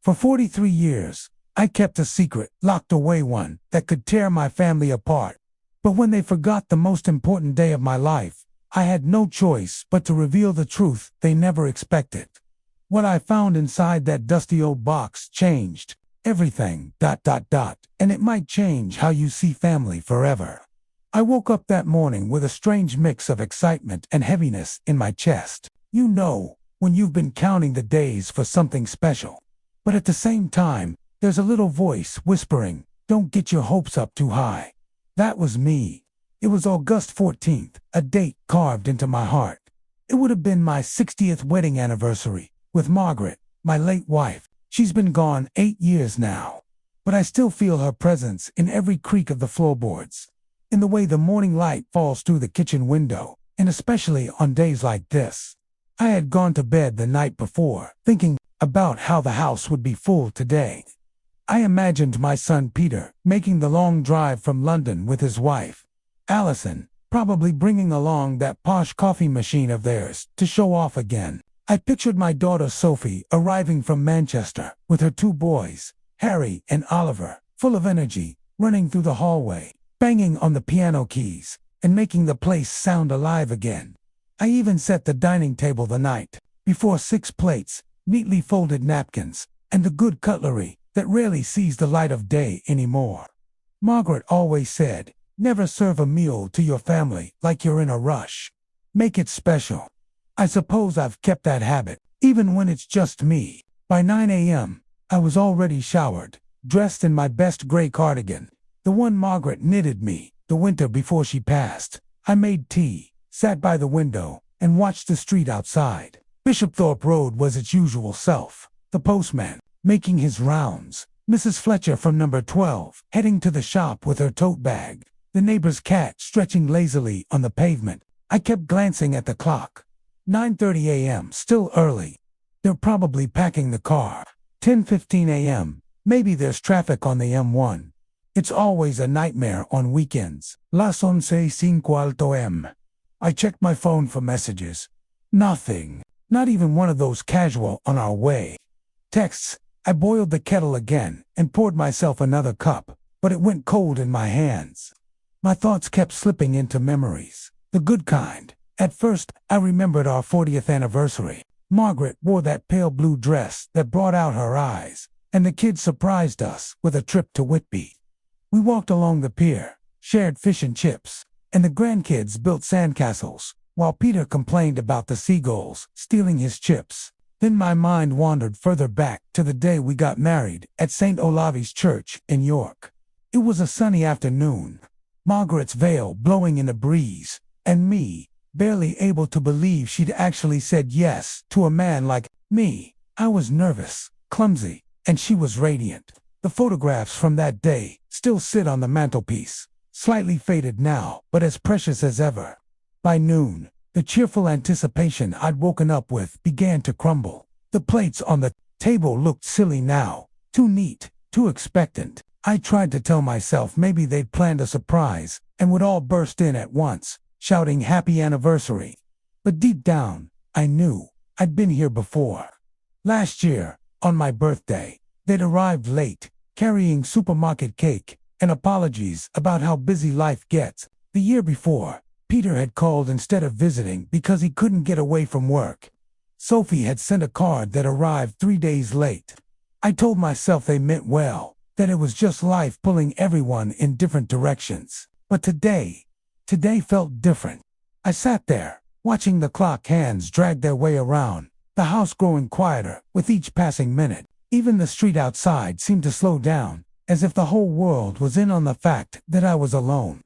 For 43 years, I kept a secret, locked away one that could tear my family apart. But when they forgot the most important day of my life, I had no choice but to reveal the truth they never expected. What I found inside that dusty old box changed everything, ... and it might change how you see family forever. I woke up that morning with a strange mix of excitement and heaviness in my chest. You know, when you've been counting the days for something special. But at the same time, there's a little voice whispering, don't get your hopes up too high. That was me. It was August 14th, a date carved into my heart. It would have been my 60th wedding anniversary with Margaret, my late wife. She's been gone 8 years now. But I still feel her presence in every creak of the floorboards, in the way the morning light falls through the kitchen window, and especially on days like this. I had gone to bed the night before, thinking about how the house would be full today. I imagined my son Peter making the long drive from London with his wife, Allison, probably bringing along that posh coffee machine of theirs to show off again. I pictured my daughter Sophie arriving from Manchester with her 2 boys, Harry and Oliver, full of energy, running through the hallway, banging on the piano keys, and making the place sound alive again. I even set the dining table the night before 6 plates, neatly folded napkins, and the good cutlery that rarely sees the light of day anymore. Margaret always said, never serve a meal to your family like you're in a rush. Make it special. I suppose I've kept that habit, even when it's just me. By 9 a.m., I was already showered, dressed in my best gray cardigan, the one Margaret knitted me the winter before she passed. I made tea, sat by the window, and watched the street outside. Bishopthorpe Road was its usual self. The postman, making his rounds, Mrs. Fletcher from number 12, heading to the shop with her tote bag, the neighbor's cat stretching lazily on the pavement. I kept glancing at the clock. 9:30 a.m., still early. They're probably packing the car. 10:15 a.m., maybe there's traffic on the M1. It's always a nightmare on weekends. Las 11:05 m. I checked my phone for messages. Nothing. Not even one of those casual on our way texts. I boiled the kettle again and poured myself another cup, but it went cold in my hands. My thoughts kept slipping into memories, the good kind. At first, I remembered our 40th anniversary. Margaret wore that pale blue dress that brought out her eyes, and the kids surprised us with a trip to Whitby. We walked along the pier, shared fish and chips, and the grandkids built sandcastles, while Peter complained about the seagulls stealing his chips. Then my mind wandered further back to the day we got married at St. Olave's Church in York. It was a sunny afternoon, Margaret's veil blowing in a breeze, and me, barely able to believe she'd actually said yes to a man like me. I was nervous, clumsy, and she was radiant. The photographs from that day still sit on the mantelpiece, slightly faded now, but as precious as ever. By noon, the cheerful anticipation I'd woken up with began to crumble. The plates on the table looked silly now, too neat, too expectant. I tried to tell myself maybe they'd planned a surprise and would all burst in at once, shouting happy anniversary. But deep down, I knew I'd been here before. Last year, on my birthday, they'd arrived late, carrying supermarket cake and apologies about how busy life gets. The year before, Peter had called instead of visiting because he couldn't get away from work. Sophie had sent a card that arrived 3 days late. I told myself they meant well, that it was just life pulling everyone in different directions. But today felt different. I sat there, watching the clock hands drag their way around, the house growing quieter with each passing minute. Even the street outside seemed to slow down, as if the whole world was in on the fact that I was alone.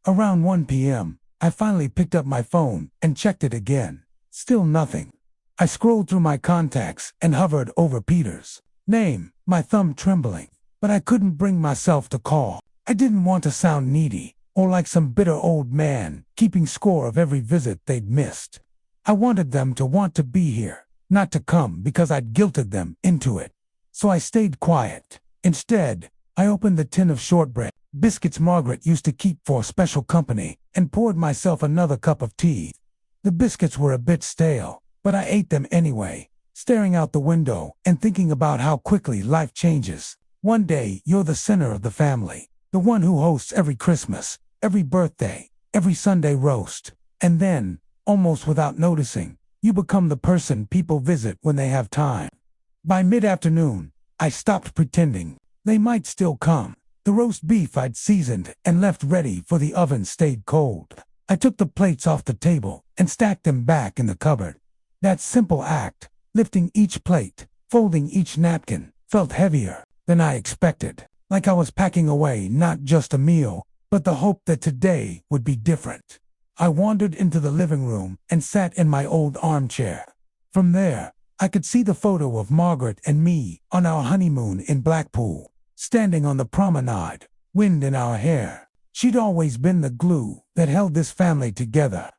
Around 1 p.m., I finally picked up my phone and checked it again. Still nothing. I scrolled through my contacts and hovered over Peter's name, my thumb trembling. But I couldn't bring myself to call. I didn't want to sound needy, or like some bitter old man keeping score of every visit they'd missed. I wanted them to want to be here, not to come because I'd guilted them into it. So I stayed quiet. Instead, I opened the tin of shortbread, biscuits Margaret used to keep for special company, and poured myself another cup of tea. The biscuits were a bit stale, but I ate them anyway, staring out the window and thinking about how quickly life changes. One day, you're the center of the family, the one who hosts every Christmas, every birthday, every Sunday roast. And then, almost without noticing, you become the person people visit when they have time. By mid-afternoon, I stopped pretending. They might still come. The roast beef I'd seasoned and left ready for the oven stayed cold. I took the plates off the table and stacked them back in the cupboard. That simple act, lifting each plate, folding each napkin, felt heavier than I expected. Like I was packing away not just a meal, but the hope that today would be different. I wandered into the living room and sat in my old armchair. From there, I could see the photo of Margaret and me on our honeymoon in Blackpool, standing on the promenade, wind in our hair. She'd always been the glue that held this family together.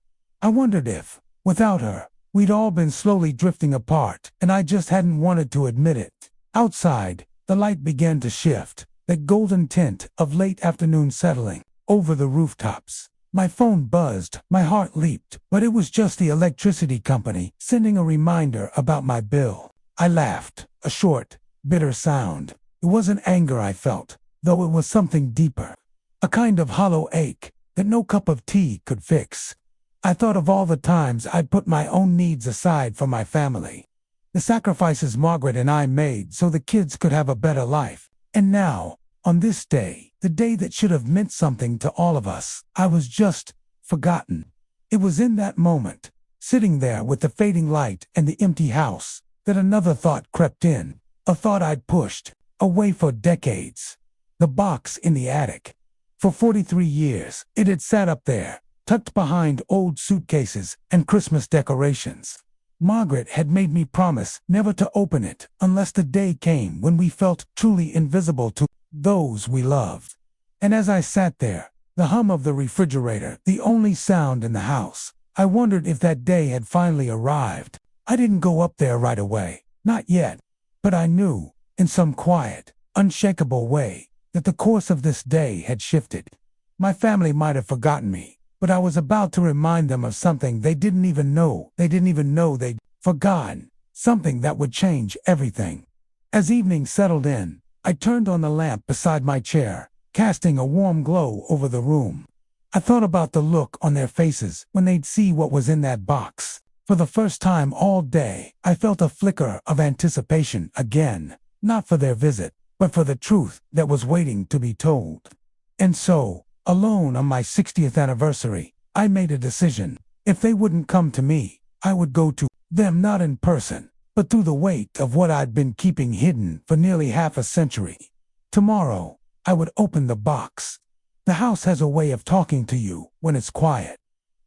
I wondered if, without her, we'd all been slowly drifting apart, and I just hadn't wanted to admit it. Outside, the light began to shift, that golden tint of late afternoon settling over the rooftops. My phone buzzed, my heart leaped, but it was just the electricity company sending a reminder about my bill. I laughed, a short, bitter sound. It wasn't anger I felt, though it was something deeper. A kind of hollow ache that no cup of tea could fix. I thought of all the times I'd put my own needs aside for my family. The sacrifices Margaret and I made so the kids could have a better life. And now, on this day, the day that should have meant something to all of us, I was just forgotten. It was in that moment, sitting there with the fading light and the empty house, that another thought crept in, a thought I'd pushed away for decades. The box in the attic. For 43 years, it had sat up there, tucked behind old suitcases and Christmas decorations. Margaret had made me promise never to open it unless the day came when we felt truly invisible to those we loved. And as I sat there, the hum of the refrigerator, the only sound in the house, I wondered if that day had finally arrived. I didn't go up there right away, not yet, but I knew, in some quiet, unshakable way, that the course of this day had shifted. My family might have forgotten me, but I was about to remind them of something they didn't even know they'd forgotten, something that would change everything. As evening settled in, I turned on the lamp beside my chair, casting a warm glow over the room. I thought about the look on their faces when they'd see what was in that box. For the first time all day, I felt a flicker of anticipation again, not for their visit, but for the truth that was waiting to be told. And so, alone on my 60th anniversary, I made a decision. If they wouldn't come to me, I would go to them, not in person, but through the weight of what I'd been keeping hidden for nearly half a century. Tomorrow, I would open the box. The house has a way of talking to you when it's quiet.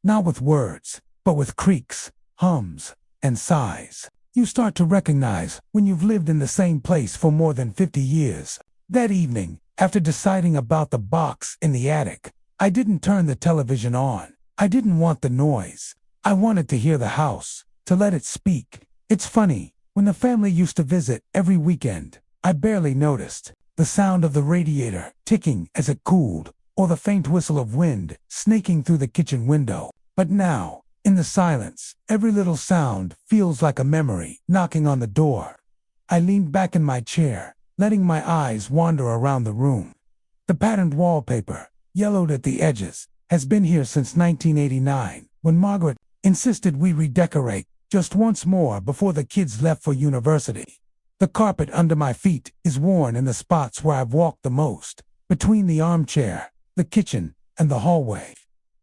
Not with words, but with creaks, hums, and sighs. You start to recognize when you've lived in the same place for more than 50 years. That evening, after deciding about the box in the attic, I didn't turn the television on. I didn't want the noise. I wanted to hear the house, to let it speak. It's funny, when the family used to visit every weekend, I barely noticed the sound of the radiator ticking as it cooled, or the faint whistle of wind snaking through the kitchen window. But now, in the silence, every little sound feels like a memory knocking on the door. I leaned back in my chair, letting my eyes wander around the room. The patterned wallpaper, yellowed at the edges, has been here since 1989, when Margaret insisted we redecorate just once more before the kids left for university. The carpet under my feet is worn in the spots where I've walked the most, between the armchair, the kitchen, and the hallway.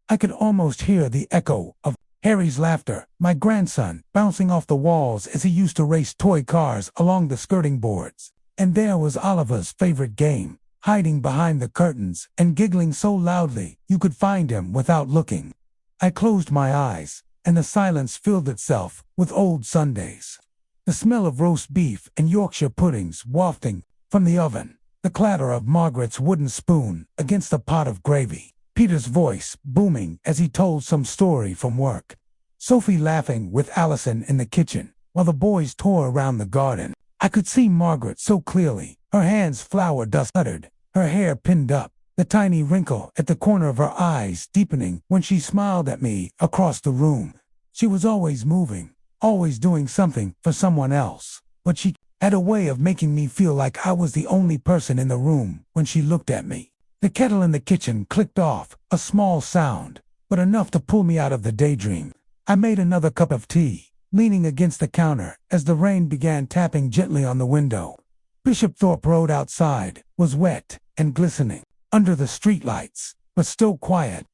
I could almost hear the echo of Harry's laughter, my grandson, bouncing off the walls as he used to race toy cars along the skirting boards. And there was Oliver's favorite game, hiding behind the curtains and giggling so loudly you could find him without looking. I closed my eyes, and the silence filled itself with old Sundays. The smell of roast beef and Yorkshire puddings wafting from the oven, the clatter of Margaret's wooden spoon against a pot of gravy, Peter's voice booming as he told some story from work, Sophie laughing with Allison in the kitchen while the boys tore around the garden. I could see Margaret so clearly, her hands flour dust-uttered, her hair pinned up, the tiny wrinkle at the corner of her eyes deepening when she smiled at me across the room. She was always moving, always doing something for someone else. But she had a way of making me feel like I was the only person in the room when she looked at me. The kettle in the kitchen clicked off, a small sound, but enough to pull me out of the daydream. I made another cup of tea, leaning against the counter as the rain began tapping gently on the window. Bishop Thorpe Road outside was wet and glistening under the streetlights, but still quiet.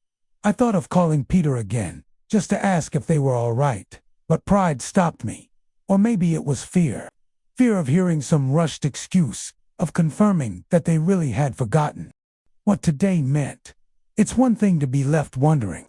I thought of calling Peter again, just to ask if they were all right, but pride stopped me. Or maybe it was fear. Fear of hearing some rushed excuse, of confirming that they really had forgotten what today meant. It's one thing to be left wondering.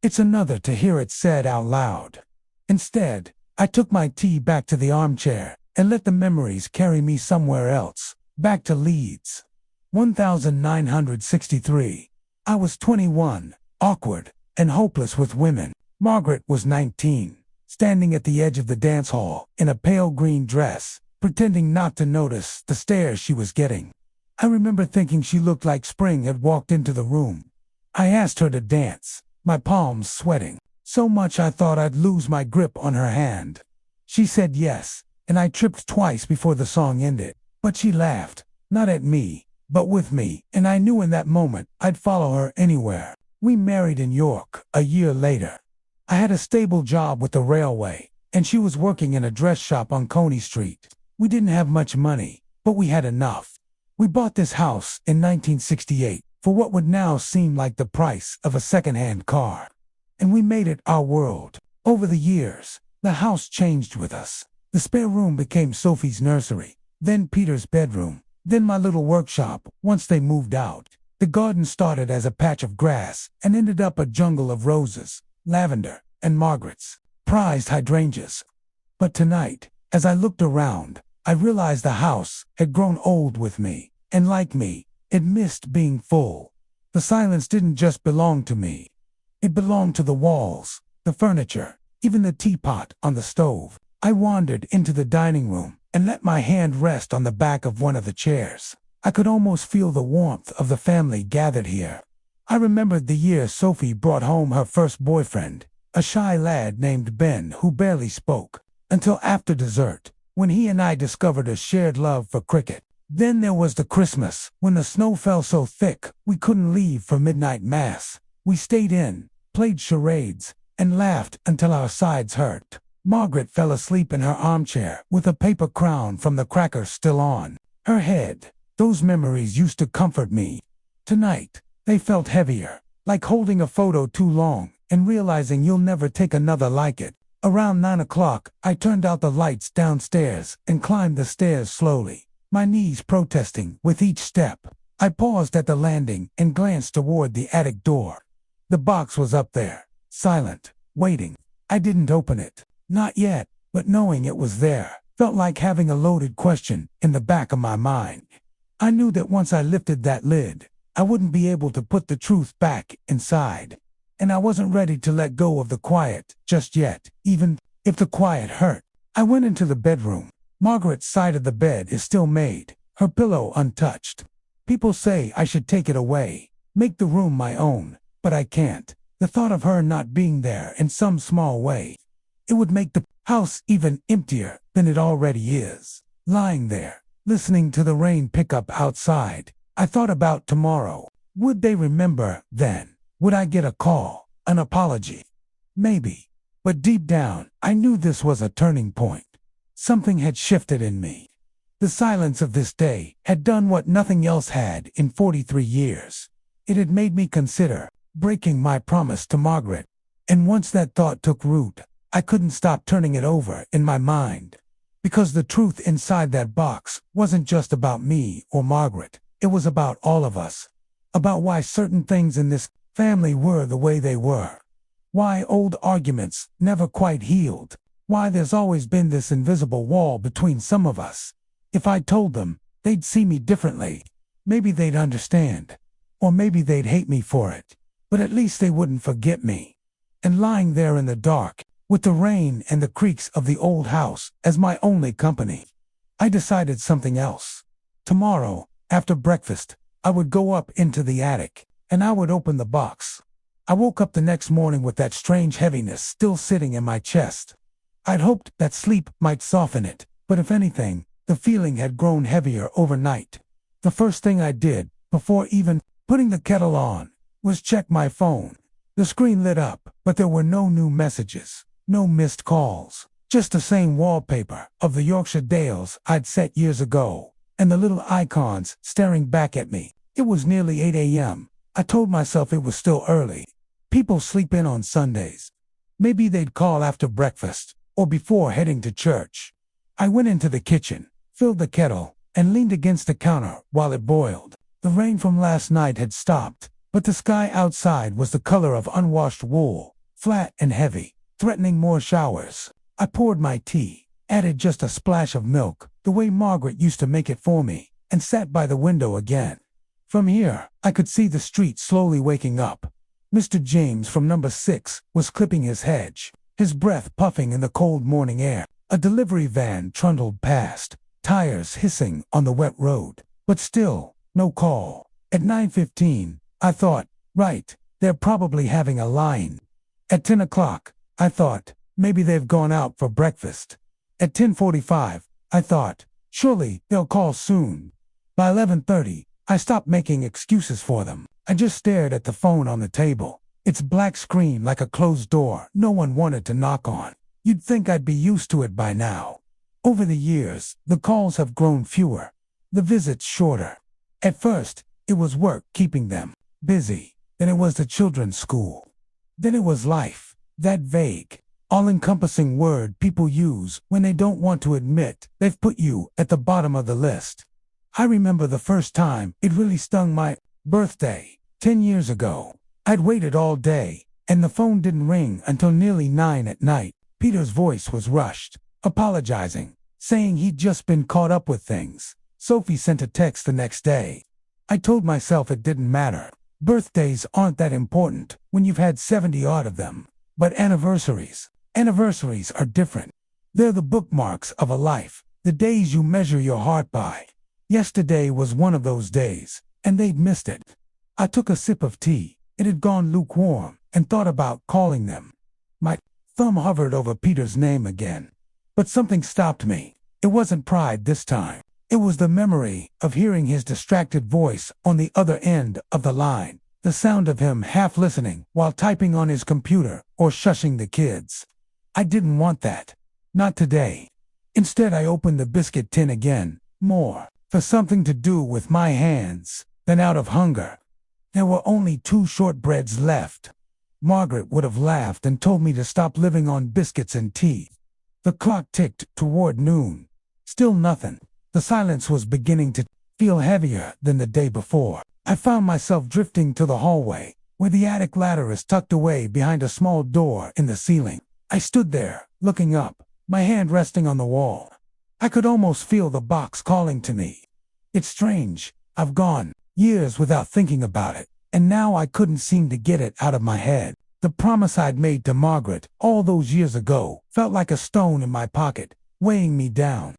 It's another to hear it said out loud. Instead, I took my tea back to the armchair and let the memories carry me somewhere else, back to Leeds. 1963. I was 21, awkward and hopeless with women. Margaret was 19, standing at the edge of the dance hall in a pale green dress, pretending not to notice the stares she was getting. I remember thinking she looked like spring had walked into the room. I asked her to dance, my palms sweating, so much I thought I'd lose my grip on her hand. She said yes, and I tripped twice before the song ended. But she laughed, not at me, but with me, and I knew in that moment I'd follow her anywhere. We married in York a year later. I had a stable job with the railway, and she was working in a dress shop on Coney Street. We didn't have much money, but we had enough. We bought this house in 1968 for what would now seem like the price of a second-hand car. And we made it our world. Over the years, the house changed with us. The spare room became Sophie's nursery, then Peter's bedroom, then my little workshop once they moved out. The garden started as a patch of grass and ended up a jungle of roses, lavender, and Margaret's prized hydrangeas. But tonight, as I looked around, I realized the house had grown old with me, and like me, it missed being full. The silence didn't just belong to me. It belonged to the walls, the furniture, even the teapot on the stove. I wandered into the dining room and let my hand rest on the back of one of the chairs. I could almost feel the warmth of the family gathered here. I remembered the year Sophie brought home her first boyfriend, a shy lad named Ben who barely spoke, until after dessert, when he and I discovered a shared love for cricket. Then there was the Christmas, when the snow fell so thick we couldn't leave for midnight mass. We stayed in, played charades, and laughed until our sides hurt. Margaret fell asleep in her armchair with a paper crown from the crackers still on her head. Those memories used to comfort me. Tonight, they felt heavier, like holding a photo too long and realizing you'll never take another like it. Around 9 o'clock, I turned out the lights downstairs and climbed the stairs slowly, my knees protesting with each step. I paused at the landing and glanced toward the attic door. The box was up there, silent, waiting. I didn't open it. Not yet, but knowing it was there felt like having a loaded question in the back of my mind. I knew that once I lifted that lid, I wouldn't be able to put the truth back inside. And I wasn't ready to let go of the quiet just yet, even if the quiet hurt. I went into the bedroom. Margaret's side of the bed is still made, her pillow untouched. People say I should take it away, make the room my own, but I can't. The thought of her not being there in some small way, it would make the house even emptier than it already is. Lying there, listening to the rain pick up outside, I thought about tomorrow. Would they remember then? Would I get a call, an apology? Maybe. But deep down, I knew this was a turning point. Something had shifted in me. The silence of this day had done what nothing else had in 43 years. It had made me consider breaking my promise to Margaret. And once that thought took root, I couldn't stop turning it over in my mind. Because the truth inside that box wasn't just about me or Margaret. It was about all of us. About why certain things in this family were the way they were. Why old arguments never quite healed. Why there's always been this invisible wall between some of us. If I told them, they'd see me differently. Maybe they'd understand. Or maybe they'd hate me for it. But at least they wouldn't forget me. And lying there in the dark, with the rain and the creaks of the old house as my only company, I decided something else. Tomorrow, after breakfast, I would go up into the attic, and I would open the box. I woke up the next morning with that strange heaviness still sitting in my chest. I'd hoped that sleep might soften it, but if anything, the feeling had grown heavier overnight. The first thing I did, before even putting the kettle on, was check my phone. The screen lit up, but there were no new messages, no missed calls, just the same wallpaper of the Yorkshire Dales I'd set years ago, and the little icons staring back at me. It was nearly 8 a.m. I told myself it was still early. People sleep in on Sundays. Maybe they'd call after breakfast, or before heading to church. I went into the kitchen, filled the kettle, and leaned against the counter while it boiled. The rain from last night had stopped, but the sky outside was the color of unwashed wool, flat and heavy, threatening more showers. I poured my tea, added just a splash of milk, the way Margaret used to make it for me, and sat by the window again. From here, I could see the street slowly waking up. Mr. James from number 6 was clipping his hedge, his breath puffing in the cold morning air. A delivery van trundled past, tires hissing on the wet road, but still, no call. At 9:15, I thought, right, they're probably having a line. At 10 o'clock, I thought, maybe they've gone out for breakfast. At 10:45, I thought, surely they'll call soon. By 11:30, I stopped making excuses for them. I just stared at the phone on the table, its black screen like a closed door no one wanted to knock on. You'd think I'd be used to it by now. Over the years, the calls have grown fewer, the visits shorter. At first, it was work keeping them busy. Then it was the children's school. Then it was life, that vague, all-encompassing word people use when they don't want to admit they've put you at the bottom of the list. I remember the first time it really stung, my birthday, 10 years ago. I'd waited all day, and the phone didn't ring until nearly 9 at night. Peter's voice was rushed, apologizing, saying he'd just been caught up with things. Sophie sent a text the next day. I told myself it didn't matter. Birthdays aren't that important when you've had 70-odd of them. But anniversaries are different. They're the bookmarks of a life, the days you measure your heart by. Yesterday was one of those days, and they'd missed it. I took a sip of tea. It had gone lukewarm, and thought about calling them. My thumb hovered over Peter's name again. But something stopped me. It wasn't pride this time. It was the memory of hearing his distracted voice on the other end of the line, the sound of him half listening while typing on his computer or shushing the kids. I didn't want that. Not today. Instead, I opened the biscuit tin again, more for something to do with my hands than out of hunger. There were only 2 shortbreads left. Margaret would have laughed and told me to stop living on biscuits and tea. The clock ticked toward noon. Still nothing. The silence was beginning to feel heavier than the day before. I found myself drifting to the hallway, where the attic ladder is tucked away behind a small door in the ceiling. I stood there, looking up, my hand resting on the wall. I could almost feel the box calling to me. It's strange. I've gone years without thinking about it, and now I couldn't seem to get it out of my head. The promise I'd made to Margaret all those years ago felt like a stone in my pocket, weighing me down.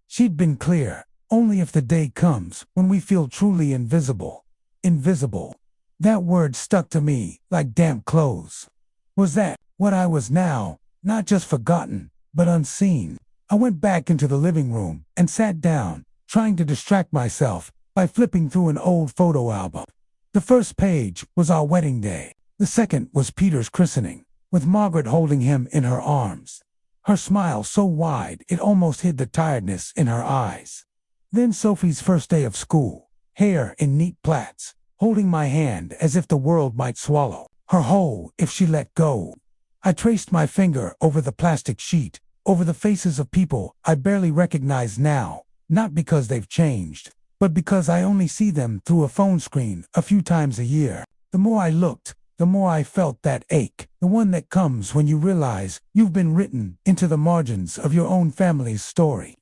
She'd been clear, only if the day comes when we feel truly invisible. Invisible. That word stuck to me like damp clothes. Was that what I was now? Not just forgotten, but unseen. I went back into the living room and sat down, trying to distract myself by flipping through an old photo album. The first page was our wedding day. The second was Peter's christening, with Margaret holding him in her arms. Her smile so wide it almost hid the tiredness in her eyes. Then Sophie's first day of school, hair in neat plaits, holding my hand as if the world might swallow her whole if she let go. I traced my finger over the plastic sheet, over the faces of people I barely recognize now, not because they've changed, but because I only see them through a phone screen a few times a year. The more I looked, the more I felt that ache, the one that comes when you realize you've been written into the margins of your own family's story.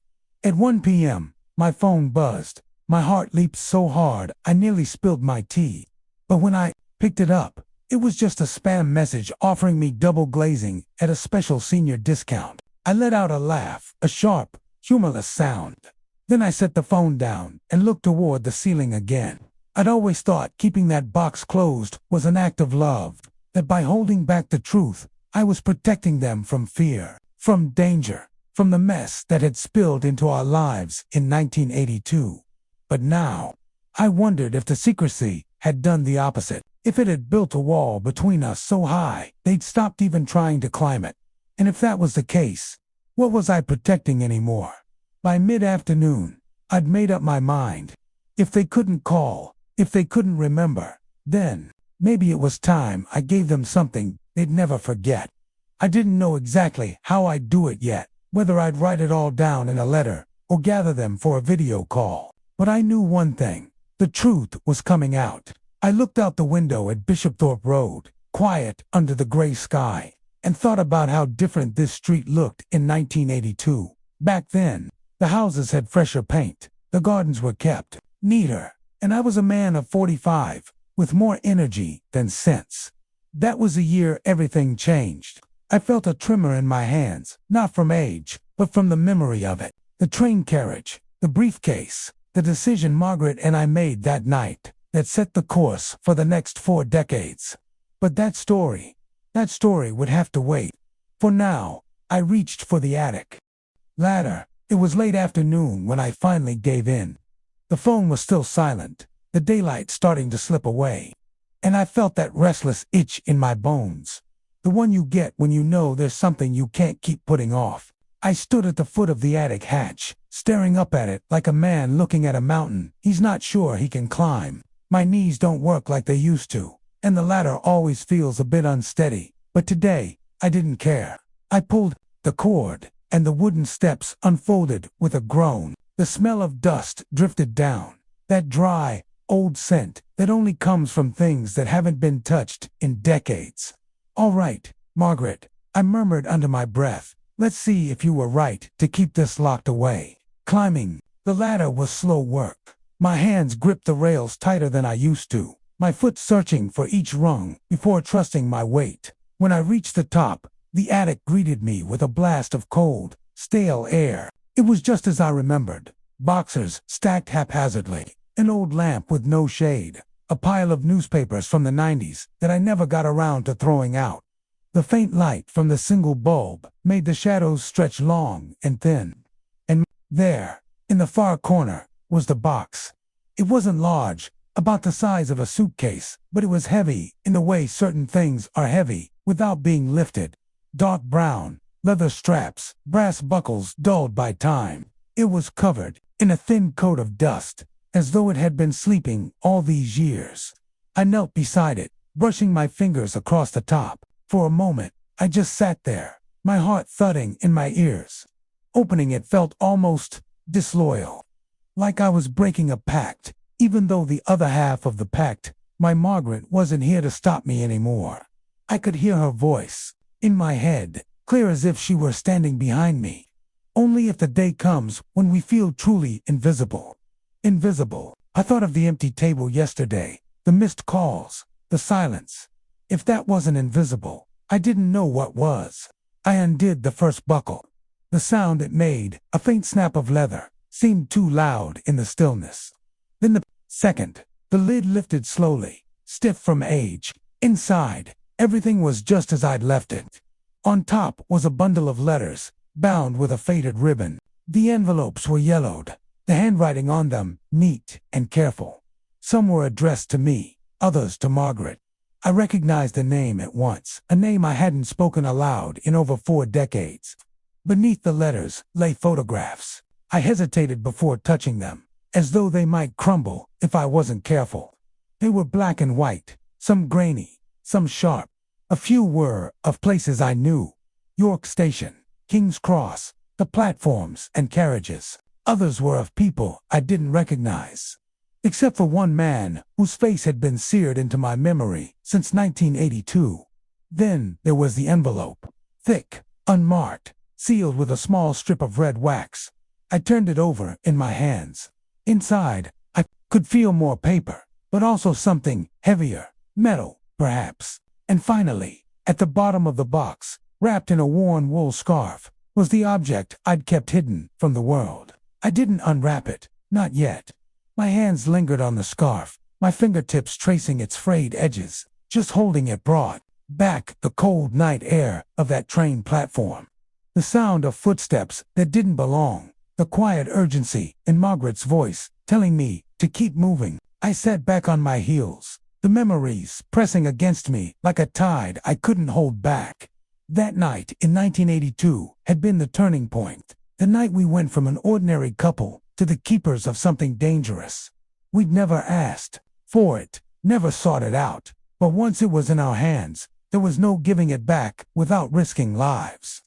At 1 p.m., my phone buzzed. My heart leaped so hard I nearly spilled my tea. But when I picked it up, it was just a spam message offering me double glazing at a special senior discount. I let out a laugh, a sharp, humorless sound. Then I set the phone down and looked toward the ceiling again. I'd always thought keeping that box closed was an act of love, that by holding back the truth, I was protecting them from fear. from danger, from the mess that had spilled into our lives in 1982. But now, I wondered if the secrecy had done the opposite, if it had built a wall between us so high they'd stopped even trying to climb it. And if that was the case, what was I protecting anymore? By mid-afternoon, I'd made up my mind. If they couldn't call, if they couldn't remember, then maybe it was time I gave them something they'd never forget. I didn't know exactly how I'd do it yet, whether I'd write it all down in a letter or gather them for a video call. But I knew one thing. The truth was coming out. I looked out the window at Bishopthorpe Road, quiet under the gray sky, and thought about how different this street looked in 1982. Back then, the houses had fresher paint, the gardens were kept neater, and I was a man of 45, with more energy than sense. That was the year everything changed. I felt a tremor in my hands, not from age, but from the memory of it. The train carriage, the briefcase, the decision Margaret and I made that night that set the course for the next 4 decades. But that story would have to wait. For now, I reached for the attic ladder. It was late afternoon when I finally gave in. The phone was still silent, the daylight starting to slip away, and I felt that restless itch in my bones, the one you get when you know there's something you can't keep putting off. I stood at the foot of the attic hatch, staring up at it like a man looking at a mountain he's not sure he can climb. My knees don't work like they used to, and the ladder always feels a bit unsteady, but today, I didn't care. I pulled the cord, and the wooden steps unfolded with a groan. The smell of dust drifted down, that dry, old scent that only comes from things that haven't been touched in decades. "All right, Margaret," I murmured under my breath. "Let's see if you were right to keep this locked away." Climbing the ladder was slow work. My hands gripped the rails tighter than I used to, my foot searching for each rung before trusting my weight. When I reached the top, the attic greeted me with a blast of cold, stale air. It was just as I remembered. Boxers stacked haphazardly, an old lamp with no shade, a pile of newspapers from the 90s that I never got around to throwing out. The faint light from the single bulb made the shadows stretch long and thin. And there, in the far corner, was the box. It wasn't large, about the size of a suitcase, but it was heavy in the way certain things are heavy without being lifted. Dark brown, leather straps, brass buckles dulled by time. It was covered in a thin coat of dust, as though it had been sleeping all these years. I knelt beside it, brushing my fingers across the top. For a moment, I just sat there, my heart thudding in my ears. Opening it felt almost disloyal, like I was breaking a pact, even though the other half of the pact, my Margaret, wasn't here to stop me anymore. I could hear her voice, in my head, clear as if she were standing behind me. "Only if the day comes when we feel truly invisible." Invisible. I thought of the empty table yesterday, the missed calls, the silence. If that wasn't invisible, I didn't know what was. I undid the first buckle. The sound it made, a faint snap of leather, seemed too loud in the stillness. Then the second, the lid lifted slowly, stiff from age. Inside, everything was just as I'd left it. On top was a bundle of letters, bound with a faded ribbon. The envelopes were yellowed, the handwriting on them neat and careful. Some were addressed to me, others to Margaret. I recognized the name at once, a name I hadn't spoken aloud in over 4 decades. Beneath the letters lay photographs. I hesitated before touching them, as though they might crumble if I wasn't careful. They were black and white, some grainy, some sharp. A few were of places I knew: York Station, King's Cross, the platforms and carriages. Others were of people I didn't recognize, except for one man whose face had been seared into my memory since 1982. Then there was the envelope, thick, unmarked, sealed with a small strip of red wax. I turned it over in my hands. Inside, I could feel more paper, but also something heavier, metal, perhaps. And finally, at the bottom of the box, wrapped in a worn wool scarf, was the object I'd kept hidden from the world. I didn't unwrap it, not yet. My hands lingered on the scarf, my fingertips tracing its frayed edges, just holding it brought back the cold night air of that train platform. The sound of footsteps that didn't belong. The quiet urgency in Margaret's voice, telling me to keep moving. I sat back on my heels, the memories pressing against me like a tide I couldn't hold back. That night in 1982 had been the turning point. The night we went from an ordinary couple to the keepers of something dangerous. We'd never asked for it, never sought it out, but once it was in our hands, there was no giving it back without risking lives.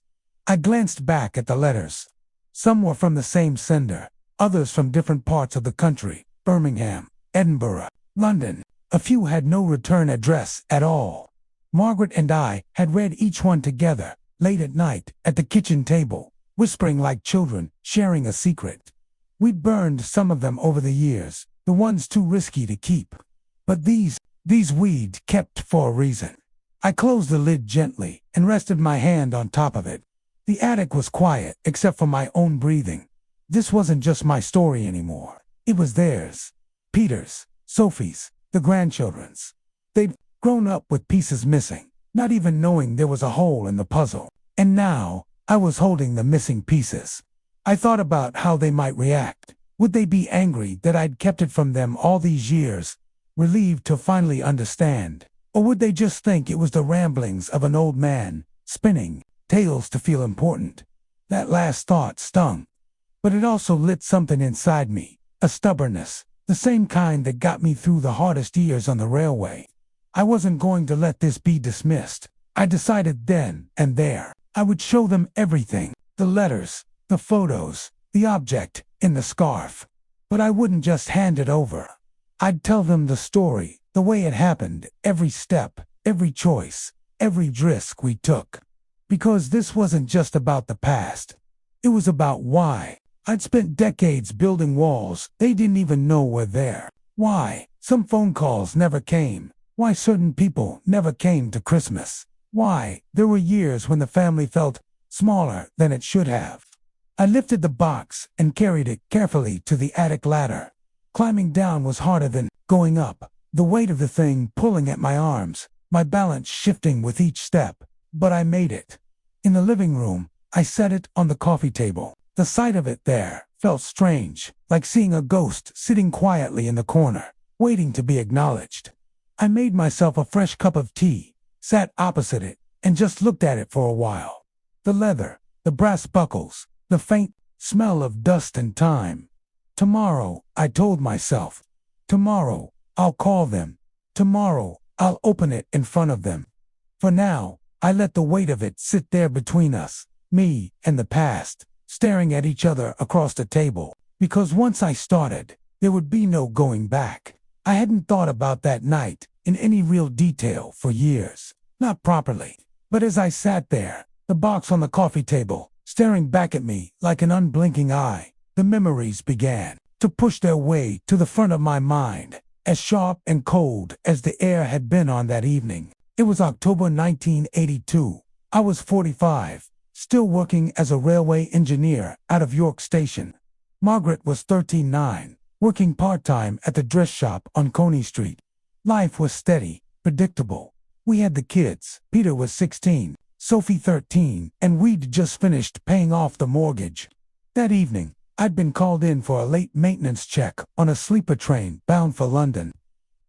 I glanced back at the letters. Some were from the same sender, others from different parts of the country: Birmingham, Edinburgh, London. A few had no return address at all. Margaret and I had read each one together, late at night, at the kitchen table, whispering like children, sharing a secret. We'd burned some of them over the years, the ones too risky to keep. But these we'd kept for a reason. I closed the lid gently and rested my hand on top of it. The attic was quiet, except for my own breathing. This wasn't just my story anymore. It was theirs. Peter's, Sophie's, the grandchildren's. They'd grown up with pieces missing, not even knowing there was a hole in the puzzle. And now, I was holding the missing pieces. I thought about how they might react. Would they be angry that I'd kept it from them all these years, relieved to finally understand? Or would they just think it was the ramblings of an old man, spinning tales to feel important? That last thought stung. But it also lit something inside me, a stubbornness, the same kind that got me through the hardest years on the railway. I wasn't going to let this be dismissed. I decided then and there I would show them everything: the letters, the photos, the object in the scarf. But I wouldn't just hand it over. I'd tell them the story, the way it happened, every step, every choice, every risk we took. Because this wasn't just about the past. It was about why. I'd spent decades building walls they didn't even know were there. Why some phone calls never came. Why certain people never came to Christmas. Why there were years when the family felt smaller than it should have. I lifted the box and carried it carefully to the attic ladder. Climbing down was harder than going up, the weight of the thing pulling at my arms, my balance shifting with each step. But I made it. In the living room, I set it on the coffee table. The sight of it there felt strange, like seeing a ghost sitting quietly in the corner, waiting to be acknowledged. I made myself a fresh cup of tea, sat opposite it, and just looked at it for a while. The leather, the brass buckles, the faint smell of dust and time. Tomorrow, I told myself. Tomorrow, I'll call them. Tomorrow, I'll open it in front of them. For now, I let the weight of it sit there between us, me and the past, staring at each other across the table. Because once I started, there would be no going back. I hadn't thought about that night in any real detail for years. Not properly. But as I sat there, the box on the coffee table, staring back at me like an unblinking eye, the memories began to push their way to the front of my mind, as sharp and cold as the air had been on that evening. It was October 1982. I was 45, still working as a railway engineer out of York Station. Margaret was 13-9, working part-time at the dress shop on Coney Street. Life was steady, predictable. We had the kids. Peter was 16, Sophie 13, and we'd just finished paying off the mortgage. That evening, I'd been called in for a late maintenance check on a sleeper train bound for London.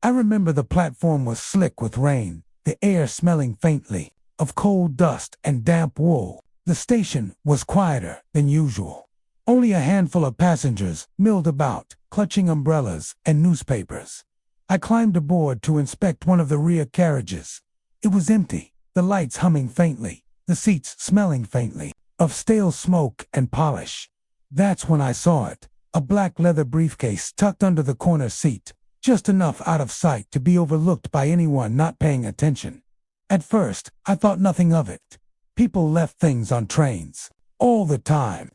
I remember the platform was slick with rain, the air smelling faintly of coal dust and damp wool. The station was quieter than usual. Only a handful of passengers milled about, clutching umbrellas and newspapers. I climbed aboard to inspect one of the rear carriages. It was empty, the lights humming faintly, the seats smelling faintly of stale smoke and polish. That's when I saw it, a black leather briefcase tucked under the corner seat, just enough out of sight to be overlooked by anyone not paying attention. At first, I thought nothing of it. People left things on trains, all the time.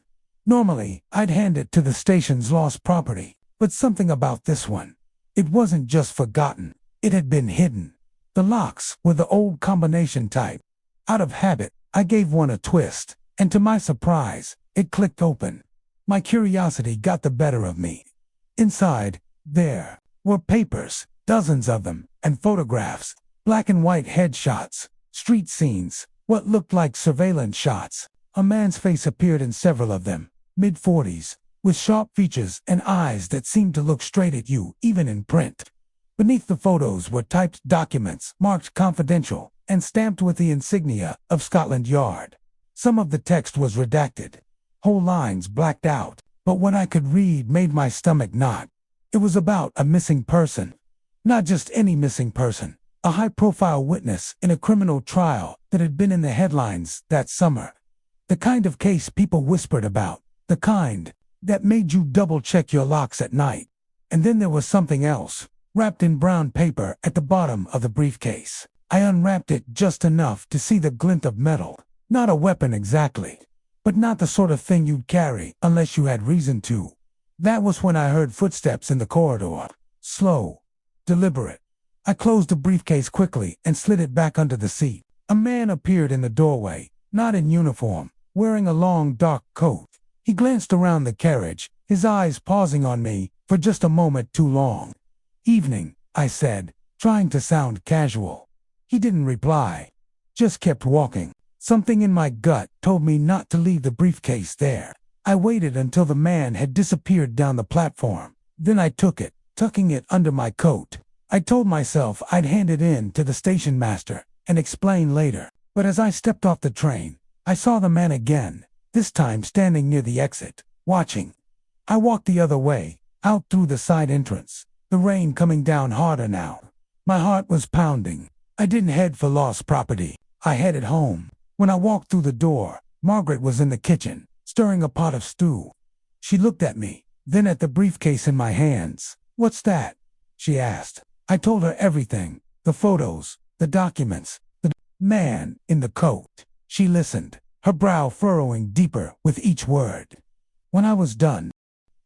Normally, I'd hand it to the station's lost property, but something about this one. It wasn't just forgotten, it had been hidden. The locks were the old combination type. Out of habit, I gave one a twist, and to my surprise, it clicked open. My curiosity got the better of me. Inside, there were papers, dozens of them, and photographs, black and white headshots, street scenes, what looked like surveillance shots. A man's face appeared in several of them, mid-40s, with sharp features and eyes that seemed to look straight at you, even in print. Beneath the photos were typed documents marked confidential and stamped with the insignia of Scotland Yard. Some of the text was redacted, whole lines blacked out, but what I could read made my stomach knot. It was about a missing person. Not just any missing person, a high-profile witness in a criminal trial that had been in the headlines that summer. The kind of case people whispered about, the kind that made you double-check your locks at night. And then there was something else, wrapped in brown paper at the bottom of the briefcase. I unwrapped it just enough to see the glint of metal. Not a weapon exactly, but not the sort of thing you'd carry unless you had reason to. That was when I heard footsteps in the corridor. Slow, deliberate. I closed the briefcase quickly and slid it back under the seat. A man appeared in the doorway, not in uniform, wearing a long dark coat. He glanced around the carriage, his eyes pausing on me for just a moment too long. "Evening," I said, trying to sound casual. He didn't reply, just kept walking. Something in my gut told me not to leave the briefcase there. I waited until the man had disappeared down the platform. Then I took it, tucking it under my coat. I told myself I'd hand it in to the station master and explain later. But as I stepped off the train, I saw the man again, this time standing near the exit, watching. I walked the other way, out through the side entrance, the rain coming down harder now. My heart was pounding. I didn't head for lost property. I headed home. When I walked through the door, Margaret was in the kitchen, stirring a pot of stew. She looked at me, then at the briefcase in my hands. "What's that?" she asked. I told her everything, the photos, the documents, the man in the coat. She listened, her brow furrowing deeper with each word. When I was done,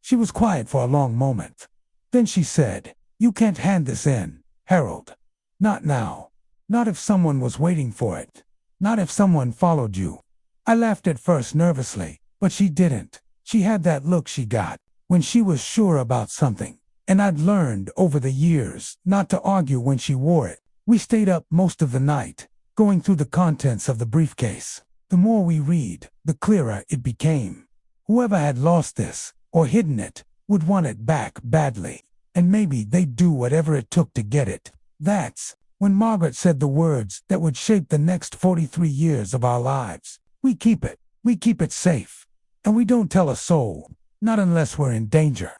she was quiet for a long moment. Then she said, "You can't hand this in, Harold. Not now. Not if someone was waiting for it. Not if someone followed you." I laughed at first nervously, but she didn't. She had that look she got when she was sure about something, and I'd learned over the years not to argue when she wore it. We stayed up most of the night, going through the contents of the briefcase. The more we read, the clearer it became. Whoever had lost this, or hidden it, would want it back badly, and maybe they'd do whatever it took to get it. That's when Margaret said the words that would shape the next 43 years of our lives. We keep it safe, and we don't tell a soul, not unless we're in danger,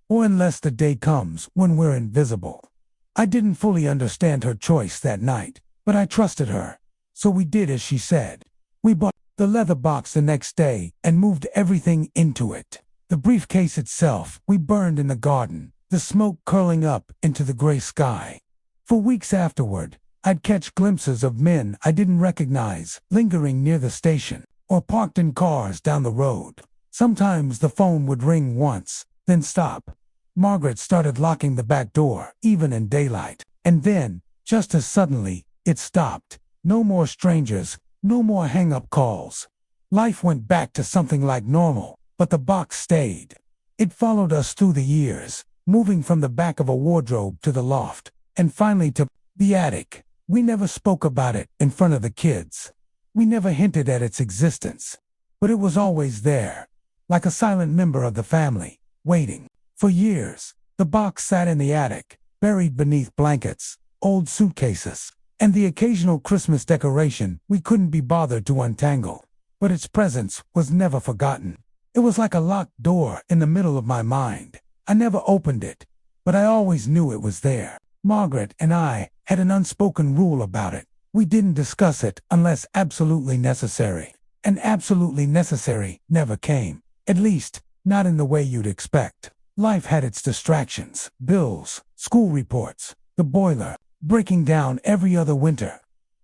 or unless the day comes when we're invisible. I didn't fully understand her choice that night, but I trusted her, so we did as she said. We bought the leather box the next day and moved everything into it. The briefcase itself we burned in the garden, the smoke curling up into the gray sky. For weeks afterward, I'd catch glimpses of men I didn't recognize lingering near the station or parked in cars down the road. Sometimes the phone would ring once, then stop. Margaret started locking the back door, even in daylight. And then, just as suddenly, it stopped. No more strangers, no more hang-up calls. Life went back to something like normal, but the box stayed. It followed us through the years, moving from the back of a wardrobe to the loft, and finally to the attic. We never spoke about it in front of the kids. We never hinted at its existence. But it was always there, like a silent member of the family, waiting. For years, the box sat in the attic, buried beneath blankets, old suitcases, and the occasional Christmas decoration we couldn't be bothered to untangle. But its presence was never forgotten. It was like a locked door in the middle of my mind. I never opened it, but I always knew it was there. Margaret and I had an unspoken rule about it. We didn't discuss it unless absolutely necessary. And absolutely necessary never came. At least, not in the way you'd expect. Life had its distractions, bills, school reports, the boiler, breaking down every other winter.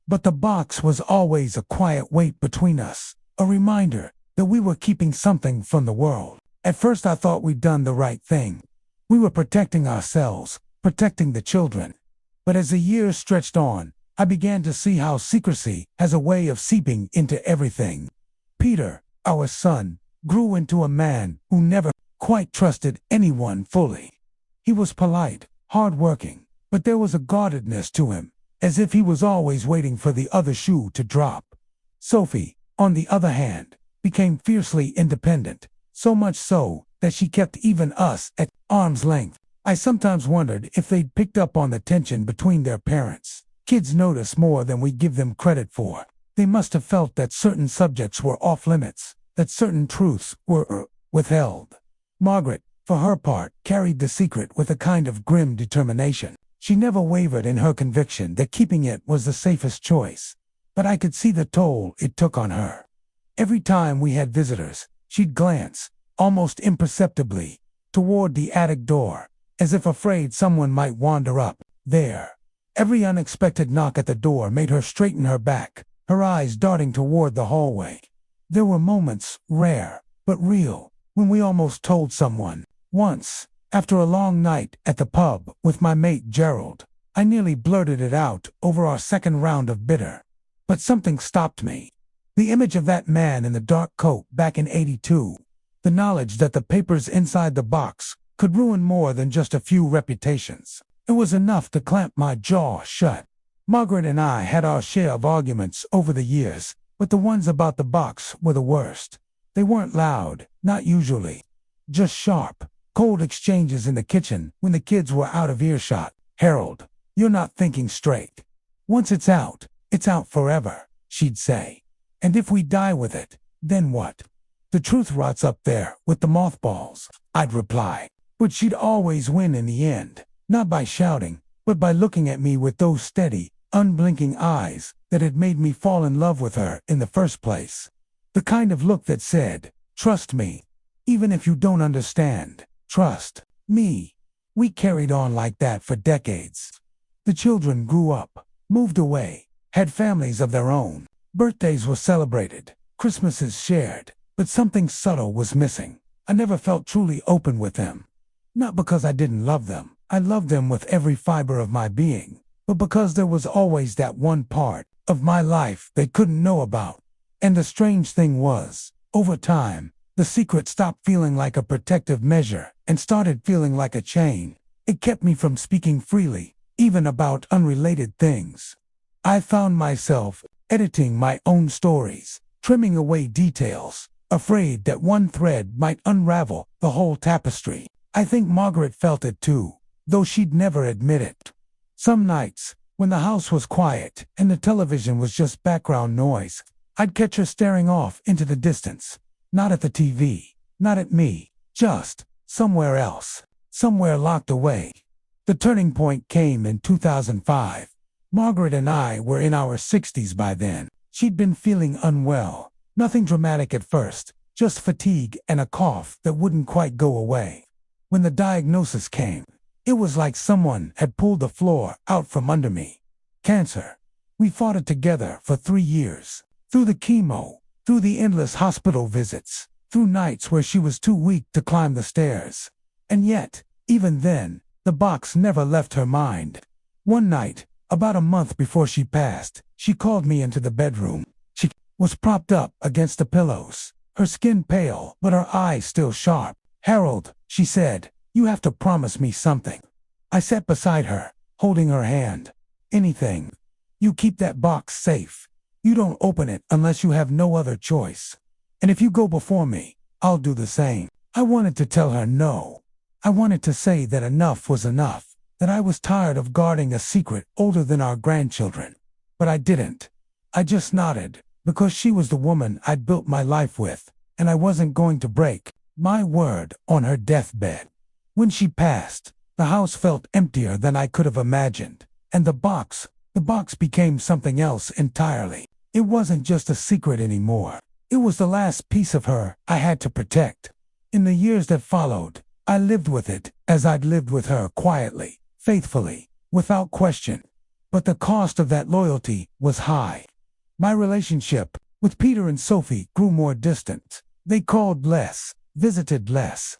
But the box was always a quiet weight between us, a reminder that we were keeping something from the world. At first I thought we'd done the right thing. We were protecting ourselves, protecting the children. But as the years stretched on, I began to see how secrecy has a way of seeping into everything. Peter, our son, grew into a man who never quite trusted anyone fully. He was polite, hard-working, but there was a guardedness to him, as if he was always waiting for the other shoe to drop. Sophie, on the other hand, became fiercely independent, so much so that she kept even us at arm's length. I sometimes wondered if they'd picked up on the tension between their parents. Kids notice more than we give them credit for. They must have felt that certain subjects were off limits, that certain truths were withheld. Margaret, for her part, carried the secret with a kind of grim determination. She never wavered in her conviction that keeping it was the safest choice. But I could see the toll it took on her. Every time we had visitors, she'd glance, almost imperceptibly, toward the attic door, as if afraid someone might wander up there. Every unexpected knock at the door made her straighten her back, her eyes darting toward the hallway. There were moments, rare, but real, when we almost told someone. Once, after a long night at the pub with my mate Gerald, I nearly blurted it out over our second round of bitter. But something stopped me. The image of that man in the dark coat back in '82. The knowledge that the papers inside the box could ruin more than just a few reputations. It was enough to clamp my jaw shut. Margaret and I had our share of arguments over the years, but the ones about the box were the worst. They weren't loud, not usually. Just sharp, cold exchanges in the kitchen when the kids were out of earshot. "Harold, you're not thinking straight. Once it's out forever," she'd say. "And if we die with it, then what? The truth rots up there with the mothballs," I'd reply. But she'd always win in the end, not by shouting, but by looking at me with those steady, unblinking eyes that had made me fall in love with her in the first place. The kind of look that said, "Trust me. Even if you don't understand, trust me." We carried on like that for decades. The children grew up, moved away, had families of their own. Birthdays were celebrated, Christmases shared, but something subtle was missing. I never felt truly open with them. Not because I didn't love them. I loved them with every fiber of my being, but because there was always that one part of my life they couldn't know about. And the strange thing was, over time, the secret stopped feeling like a protective measure and started feeling like a chain. It kept me from speaking freely, even about unrelated things. I found myself editing my own stories, trimming away details, afraid that one thread might unravel the whole tapestry. I think Margaret felt it too, though she'd never admit it. Some nights, when the house was quiet and the television was just background noise, I'd catch her staring off into the distance. Not at the TV, not at me, just somewhere else, somewhere locked away. The turning point came in 2005. Margaret and I were in our 60s by then. She'd been feeling unwell. Nothing dramatic at first, just fatigue and a cough that wouldn't quite go away. When the diagnosis came, it was like someone had pulled the floor out from under me. Cancer. We fought it together for 3 years. Through the chemo, through the endless hospital visits, through nights where she was too weak to climb the stairs. And yet, even then, the box never left her mind. One night, about a month before she passed, she called me into the bedroom. She was propped up against the pillows, her skin pale but her eyes still sharp. "Harold," she said, "you have to promise me something." I sat beside her, holding her hand. "Anything. You keep that box safe. You don't open it unless you have no other choice. And if you go before me, I'll do the same." I wanted to tell her no. I wanted to say that enough was enough, that I was tired of guarding a secret older than our grandchildren. But I didn't. I just nodded, because she was the woman I'd built my life with, and I wasn't going to break my word on her deathbed. When she passed, the house felt emptier than I could have imagined, and the box became something else entirely. It wasn't just a secret anymore. It was the last piece of her I had to protect. In the years that followed, I lived with it as I'd lived with her, quietly, faithfully, without question. But the cost of that loyalty was high. My relationship with Peter and Sophie grew more distant. They called less, visited less.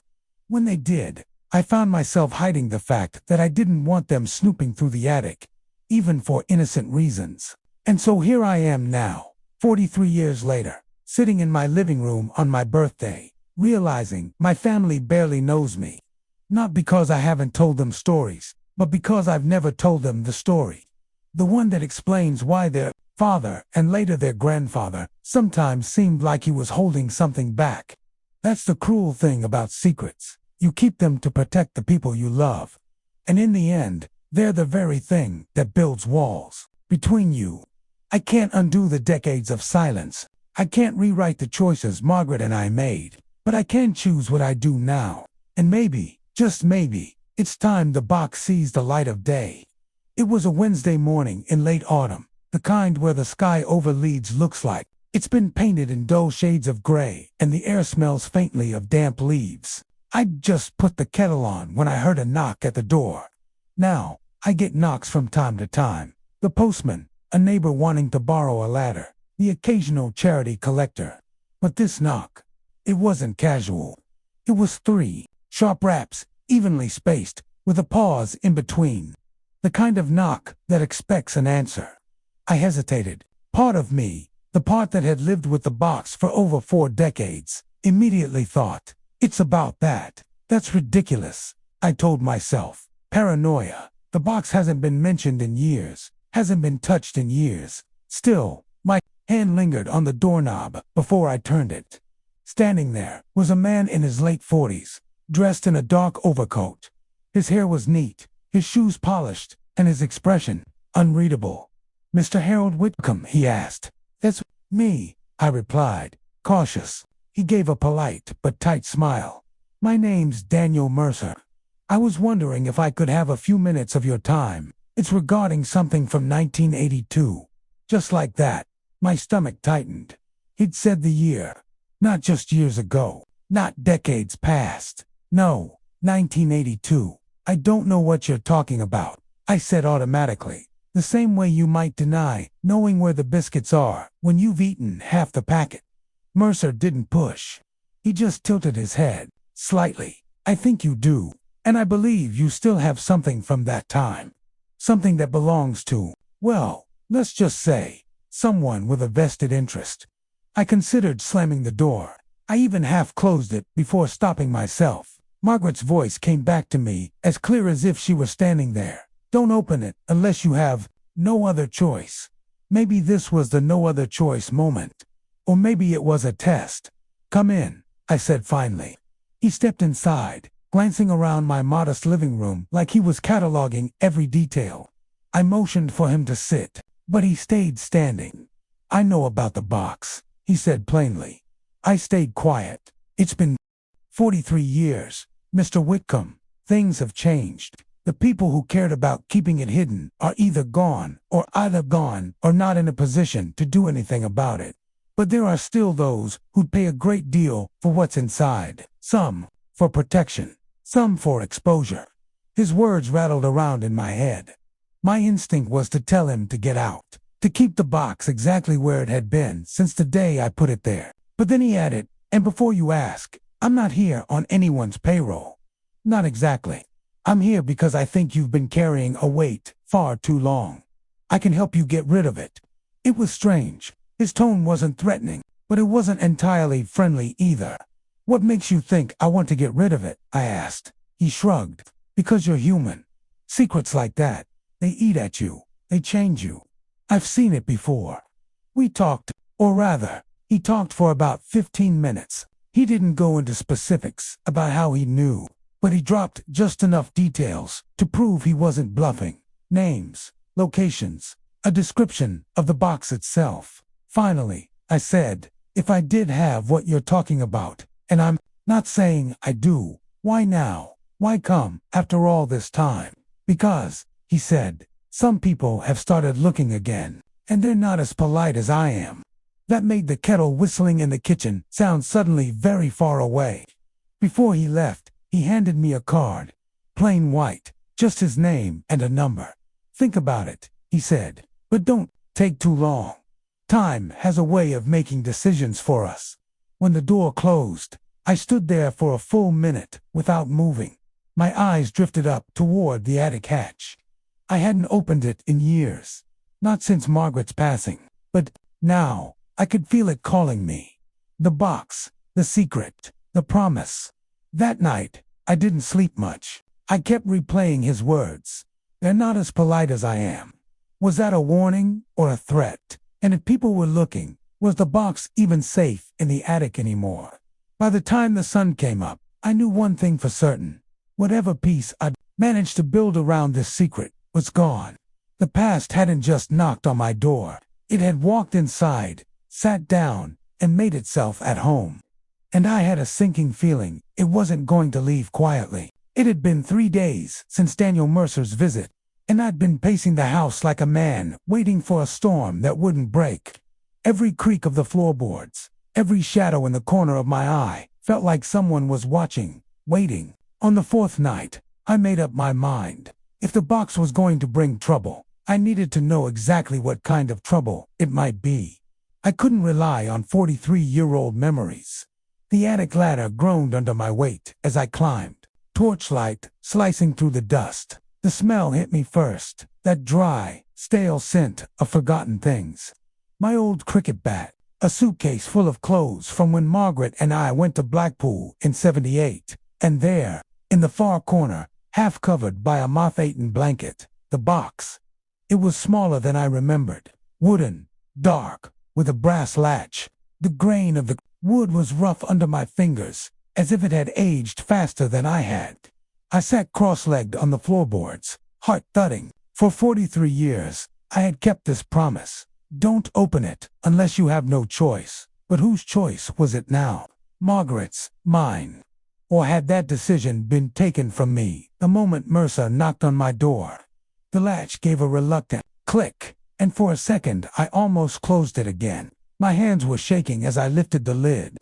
When they did, I found myself hiding the fact that I didn't want them snooping through the attic, even for innocent reasons. And so here I am now, 43 years later, sitting in my living room on my birthday, realizing my family barely knows me. Not because I haven't told them stories, but because I've never told them the story. The one that explains why they're father, and later their grandfather, sometimes seemed like he was holding something back. That's the cruel thing about secrets. You keep them to protect the people you love. And in the end, they're the very thing that builds walls between you. I can't undo the decades of silence. I can't rewrite the choices Margaret and I made. But I can choose what I do now. And maybe, just maybe, it's time the box sees the light of day. It was a Wednesday morning in late autumn, the kind where the sky over Leeds looks like it's been painted in dull shades of gray and the air smells faintly of damp leaves. I'd just put the kettle on when I heard a knock at the door. Now, I get knocks from time to time. The postman, a neighbor wanting to borrow a ladder, the occasional charity collector. But this knock, it wasn't casual. It was 3 sharp raps, evenly spaced, with a pause in between. The kind of knock that expects an answer. I hesitated. Part of me, the part that had lived with the box for over 4 decades, immediately thought, it's about that. That's ridiculous, I told myself. Paranoia. The box hasn't been mentioned in years, hasn't been touched in years. Still, my hand lingered on the doorknob before I turned it. Standing there was a man in his late 40s, dressed in a dark overcoat. His hair was neat, his shoes polished, and his expression unreadable. "Mr. Harold Whitcomb?" he asked. "That's me," I replied, cautious. He gave a polite but tight smile. "My name's Daniel Mercer. I was wondering if I could have a few minutes of your time. It's regarding something from 1982. Just like that, my stomach tightened. He'd said the year. Not just years ago. Not decades past. No, 1982. "I don't know what you're talking about," I said automatically. The same way you might deny knowing where the biscuits are when you've eaten half the packet. Mercer didn't push. He just tilted his head, slightly. "I think you do, and I believe you still have something from that time. Something that belongs to, well, let's just say, someone with a vested interest." I considered slamming the door. I even half closed it before stopping myself. Margaret's voice came back to me, as clear as if she were standing there. "Don't open it unless you have no other choice." Maybe this was the no other choice moment. Or maybe it was a test. "Come in," I said finally. He stepped inside, glancing around my modest living room like he was cataloging every detail. I motioned for him to sit, but he stayed standing. "I know about the box," he said plainly. I stayed quiet. "It's been 43 years, Mr. Whitcomb. Things have changed. The people who cared about keeping it hidden are either gone or not in a position to do anything about it. But there are still those who'd pay a great deal for what's inside. Some for protection, some for exposure." His words rattled around in my head. My instinct was to tell him to get out, to keep the box exactly where it had been since the day I put it there. But then he added, "And before you ask, I'm not here on anyone's payroll." "Not exactly. I'm here because I think you've been carrying a weight far too long. I can help you get rid of it." It was strange. His tone wasn't threatening, but it wasn't entirely friendly either. "What makes you think I want to get rid of it?" I asked. He shrugged. "Because you're human. Secrets like that, they eat at you. They change you. I've seen it before." We talked, or rather, he talked for about 15 minutes. He didn't go into specifics about how he knew, but he dropped just enough details to prove he wasn't bluffing. Names, locations, a description of the box itself. Finally, I said, "If I did have what you're talking about, and I'm not saying I do, why now? Why come after all this time?" "Because," he said, "some people have started looking again, and they're not as polite as I am." That made the kettle whistling in the kitchen sound suddenly very far away. Before he left, he handed me a card. Plain white, just his name and a number. "Think about it," he said, "but don't take too long. Time has a way of making decisions for us." When the door closed, I stood there for a full minute without moving. My eyes drifted up toward the attic hatch. I hadn't opened it in years. Not since Margaret's passing. But now, I could feel it calling me. The box, the secret, the promise. That night, I didn't sleep much. I kept replaying his words. "They're not as polite as I am." Was that a warning or a threat? And if people were looking, was the box even safe in the attic anymore? By the time the sun came up, I knew one thing for certain. Whatever peace I'd managed to build around this secret was gone. The past hadn't just knocked on my door. It had walked inside, sat down, and made itself at home. And I had a sinking feeling it wasn't going to leave quietly. It had been 3 days since Daniel Mercer's visit, and I'd been pacing the house like a man waiting for a storm that wouldn't break. Every creak of the floorboards, every shadow in the corner of my eye felt like someone was watching, waiting. On the 4th night, I made up my mind. If the box was going to bring trouble, I needed to know exactly what kind of trouble it might be. I couldn't rely on 43-year-old memories. The attic ladder groaned under my weight as I climbed, torchlight slicing through the dust. The smell hit me first, that dry, stale scent of forgotten things. My old cricket bat, a suitcase full of clothes from when Margaret and I went to Blackpool in '78, and there, in the far corner, half covered by a moth-eaten blanket, the box. It was smaller than I remembered, wooden, dark, with a brass latch. The grain of the wood was rough under my fingers, as if it had aged faster than I had. I sat cross-legged on the floorboards, heart thudding. For 43 years, I had kept this promise. Don't open it unless you have no choice. But whose choice was it now? Margaret's, mine. Or had that decision been taken from me the moment Mercer knocked on my door? The latch gave a reluctant click, and for a second I almost closed it again. My hands were shaking as I lifted the lid.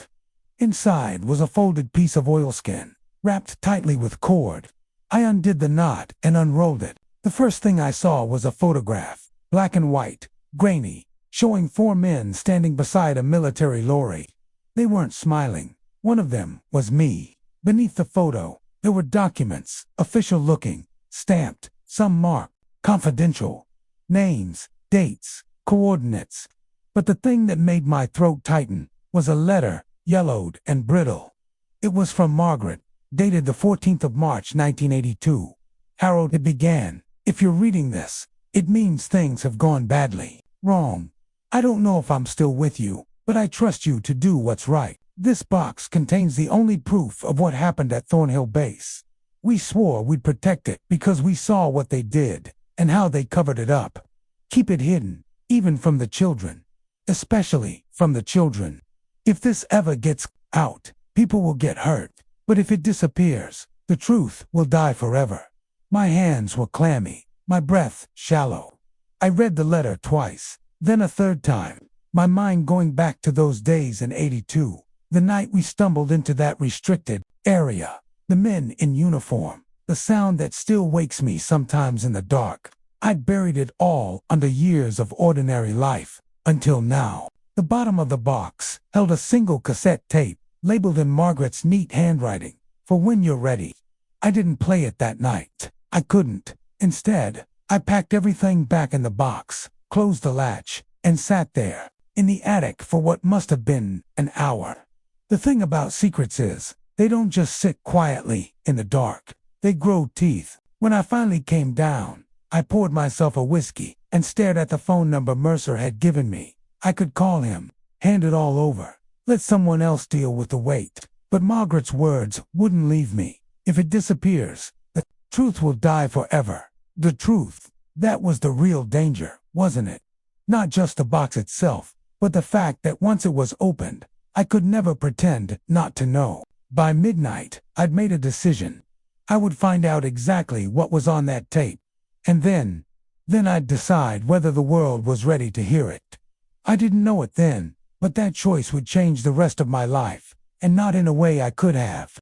Inside was a folded piece of oilskin, wrapped tightly with cord. I undid the knot and unrolled it. The first thing I saw was a photograph, black and white, grainy, showing 4 men standing beside a military lorry. They weren't smiling. One of them was me. Beneath the photo, there were documents, official-looking, stamped, some marked, confidential. Names, dates, coordinates. But the thing that made my throat tighten was a letter, yellowed and brittle. It was from Margaret, dated the 14th of March, 1982. Harold, it began. If you're reading this, it means things have gone badly. Wrong. I don't know if I'm still with you, but I trust you to do what's right. This box contains the only proof of what happened at Thornhill Base. We swore we'd protect it because we saw what they did and how they covered it up. Keep it hidden, even from the children. Especially from the children. If this ever gets out, people will get hurt. But if it disappears, the truth will die forever. My hands were clammy, my breath shallow. I read the letter twice, then a third time, my mind going back to those days in '82, the night we stumbled into that restricted area, the men in uniform, the sound that still wakes me sometimes in the dark. I'd buried it all under years of ordinary life, until now. The bottom of the box held a single cassette tape, labeled in Margaret's neat handwriting, for when you're ready. I didn't play it that night. I couldn't. Instead, I packed everything back in the box, closed the latch, and sat there, in the attic for what must have been an hour. The thing about secrets is, they don't just sit quietly in the dark. They grow teeth. When I finally came down, I poured myself a whiskey and stared at the phone number Mercer had given me. I could call him, hand it all over, let someone else deal with the weight. But Margaret's words wouldn't leave me. If it disappears, the truth will die forever. The truth. That was the real danger, wasn't it? Not just the box itself, but the fact that once it was opened, I could never pretend not to know. By midnight, I'd made a decision. I would find out exactly what was on that tape. And then I'd decide whether the world was ready to hear it. I didn't know it then, but that choice would change the rest of my life, and not in a way I could have.